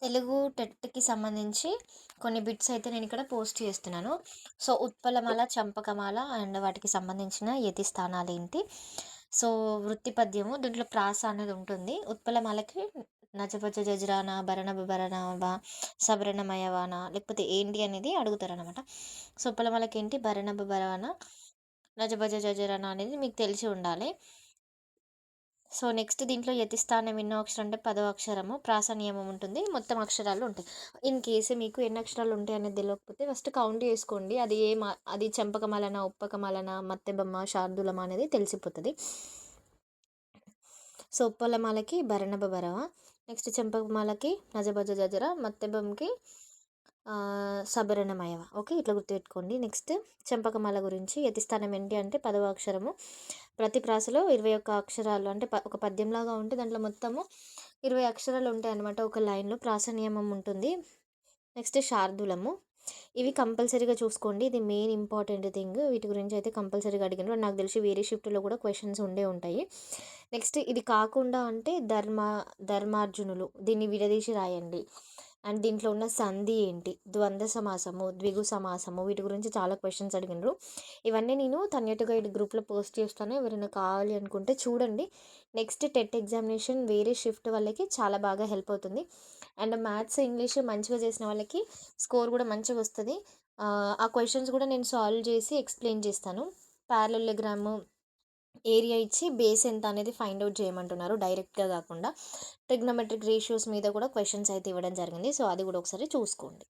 తెలుగు టెట్‌కి సంబంధించి కొన్ని బిట్స్ అయితే నేనిక్కడ పోస్ట్ చేస్తున్నాను. సో, ఉత్పలమాల, చంపకమాల అండ్ వాటికి సంబంధించిన యతి స్థానాలేంటి? సో, వృత్తి పద్యము దీంట్లో ప్రాస అనేది ఉంటుంది. ఉత్పలమాలకి నజబజ జజ్రాన, భరణభ భరణవ, సవరణమయవాన లేకపోతే ఏంటి అనేది అడుగుతారనమాట. సో, ఉత్పలమాలకేంటి భరణభ భరవన, నజబజ జజరన అనేది మీకు తెలిసి ఉండాలి. సో, నెక్స్ట్ దీంట్లో యతిస్థానం ఎన్నో అక్షరం అంటే పదో అక్షరము. ప్రాస నియమం ఉంటుంది. మొత్తం అక్షరాలు ఉంటాయి. ఇన్ కేస్ మీకు ఎన్ని అక్షరాలు ఉంటాయి అనేది తెలవకపోతే ఫస్ట్ కౌంట్ చేసుకోండి. అది చెంపకమాలనా, ఉప్పకమాలనా, మత్తెబమ్మ, శార్దూలమా అనేది తెలిసిపోతది. సో, ఉప్పలమాలకి భరణభ భరవ, నెక్స్ట్ చెంపకమాలకి నజబజ జజర, మత్తెబంకి సబరణమయవ. ఓకే. ఇట్లా గుర్తుపెట్టుకోండి. నెక్స్ట్ చంపకమాల గురించి యతిస్థానం ఏంటి అంటే పదవ అక్షరము. ప్రతి ప్రాసలో 21 అక్షరాలు అంటే ఒక పద్యంలాగా ఉంటే దాంట్లో మొత్తము 20 అక్షరాలు ఉంటాయన్నమాట ఒక లైన్‌లో. ప్రాస నియమం ఉంటుంది. నెక్స్ట్ శార్దూలము. ఇవి కంపల్సరీగా చూసుకోండి. ఇది మెయిన్ ఇంపార్టెంట్ థింగ్. వీటి గురించి అయితే కంపల్సరీగా అడిగినరు. నాకు తెలిసి వేరే షిఫ్ట్‌లో కూడా క్వెషన్స్ ఉండే ఉంటాయి. నెక్స్ట్ ఇది కాకుండా అంటే ధర్మార్జునులు. దీన్ని విడదీసి రాయండి. అండ్ దీంట్లో ఉన్న సంధి ఏంటి? ద్వంద్వ సమాసము, ద్విగు సమాసము వీటి గురించి చాలా క్వెషన్స్ అడిగినరు. ఇవన్నీ నేను తన్యటు గైడ్ గ్రూప్‌లో పోస్ట్ చేస్తాను. ఎవరైనా కావాలి అనుకుంటే చూడండి. నెక్స్ట్ టెట్ ఎగ్జామినేషన్ వేరే షిఫ్ట్ వాళ్ళకి చాలా బాగా హెల్ప్ అవుతుంది. అండ్ మ్యాథ్స్, ఇంగ్లీష్ మంచిగా చేసిన వాళ్ళకి స్కోర్ కూడా మంచిగొస్తది. ఆ క్వెషన్స్ కూడా నేను సాల్వ్ చేసి ఎక్స్‌ప్లెయిన్ చేస్తాను. పారలెలోగ్రాము ఏరియా ఇచ్చి బేస్ ఎంత అనేది ఫైండ్ ఔట్ చేయమంటున్నారు డైరెక్ట్‌గా గాకుండా. ట్రిగ్నోమెట్రిక్ రేషియోస్ మీద కూడా క్వెషన్స్ అయితే ఇవ్వడం జరిగింది. సో, అది కూడా ఒకసారి చూసుకోండి.